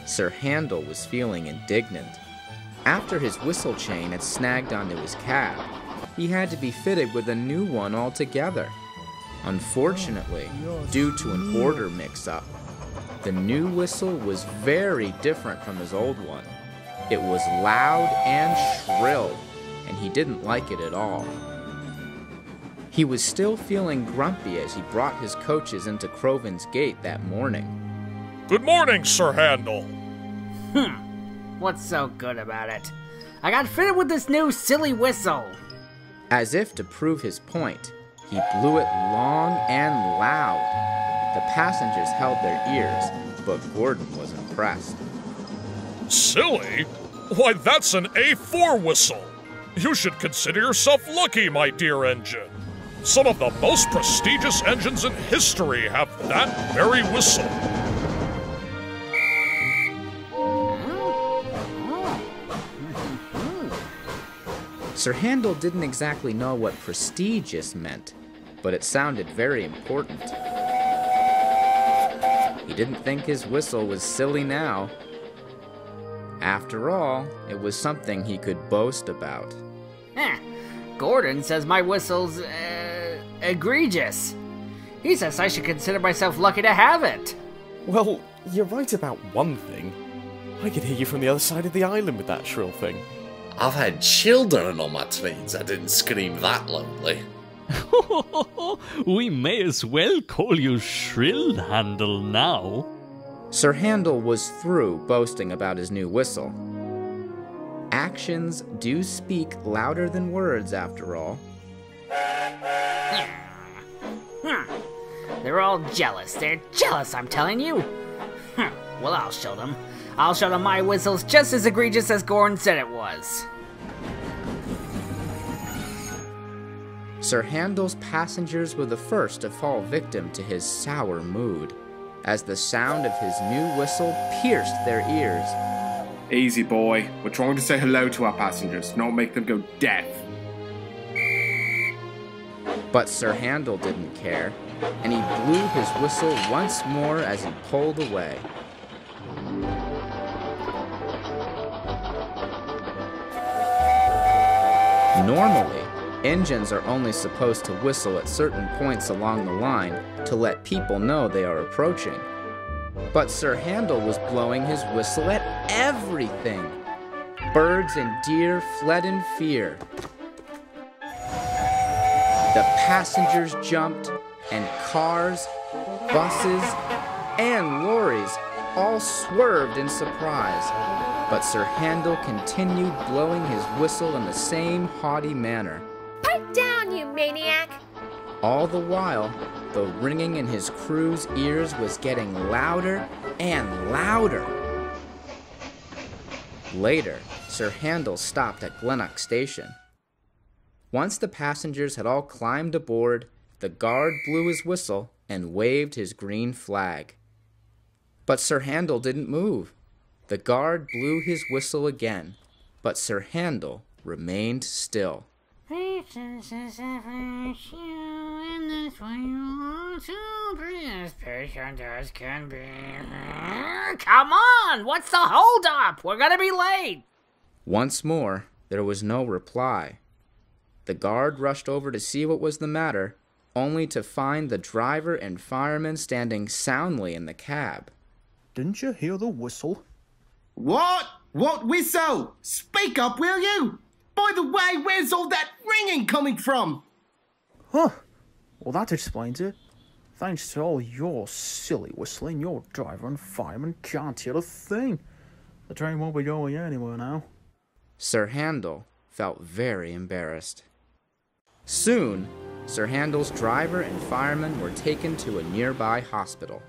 Sir Handel was feeling indignant. After his whistle chain had snagged onto his cab, he had to be fitted with a new one altogether. Unfortunately, due to an order mix-up, the new whistle was very different from his old one. It was loud and shrill, and he didn't like it at all. He was still feeling grumpy as he brought his coaches into Croven's gate that morning. Good morning, Sir Handel. What's so good about it? I got fitted with this new silly whistle. As if to prove his point, he blew it long and loud. The passengers held their ears, but Gordon was impressed. Silly? Why, that's an A4 whistle. You should consider yourself lucky, my dear engine. Some of the most prestigious engines in history have that very whistle. Sir Handel didn't exactly know what prestigious meant, but it sounded very important. He didn't think his whistle was silly now. After all, it was something he could boast about. Gordon says my whistle's, egregious. He says I should consider myself lucky to have it. Well, you're right about one thing. I could hear you from the other side of the island with that shrill thing. I've had children on my tweens. I didn't scream that loudly. We may as well call you Shrill, Handel, now. Sir Handel was through boasting about his new whistle. Actions do speak louder than words, after all. They're all jealous. They're jealous, I'm telling you. Well, I'll show them. I'll show them my whistle's just as egregious as Gordon said it was. Sir Handel's passengers were the first to fall victim to his sour mood, as the sound of his new whistle pierced their ears. Easy, boy. We're trying to say hello to our passengers, not make them go deaf. But Sir Handel didn't care, and he blew his whistle once more as he pulled away. Normally, engines are only supposed to whistle at certain points along the line to let people know they are approaching. But Sir Handel was blowing his whistle at everything. Birds and deer fled in fear. The passengers jumped, and cars, buses, and lorries all swerved in surprise. But Sir Handel continued blowing his whistle in the same haughty manner. Pipe down, you maniac! All the while, the ringing in his crew's ears was getting louder and louder. Later, Sir Handel stopped at Glennock Station. Once the passengers had all climbed aboard, the guard blew his whistle and waved his green flag. But Sir Handel didn't move. The guard blew his whistle again, but Sir Handel remained still. Come on! What's the holdup? We're gonna be late! Once more, there was no reply. The guard rushed over to see what was the matter, only to find the driver and fireman standing soundly in the cab. Didn't you hear the whistle? What? What whistle? Speak up, will you? By the way, where's all that ringing coming from? Huh. Well, that explains it. Thanks to all your silly whistling, your driver and fireman can't hear a thing. The train won't be going anywhere now. Sir Handel felt very embarrassed. Soon, Sir Handel's driver and fireman were taken to a nearby hospital,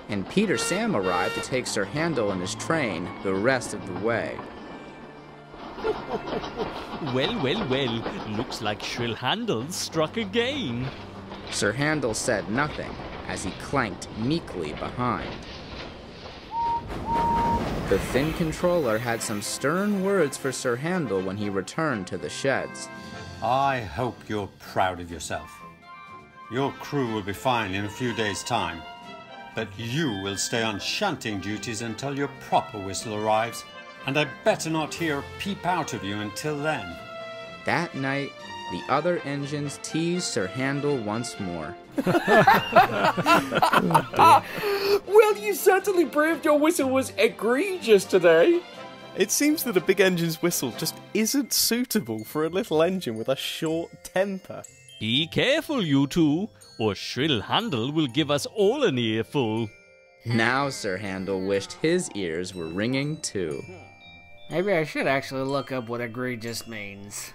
and Peter Sam arrived to take Sir Handel and his train the rest of the way. Well, looks like Shrill Handel struck again. Sir Handel said nothing as he clanked meekly behind. The thin controller had some stern words for Sir Handel when he returned to the sheds. I hope you're proud of yourself. Your crew will be fine in a few days' time. But you will stay on shunting duties until your proper whistle arrives, and I better not hear a peep out of you until then. That night, the other engines teased Sir Handel once more. Well, you certainly proved your whistle was egregious today. It seems that a big engine's whistle just isn't suitable for a little engine with a short temper. Be careful, you two, or Shrill Handel will give us all an earful. Now Sir Handel wished his ears were ringing too. Maybe I should actually look up what egregious means.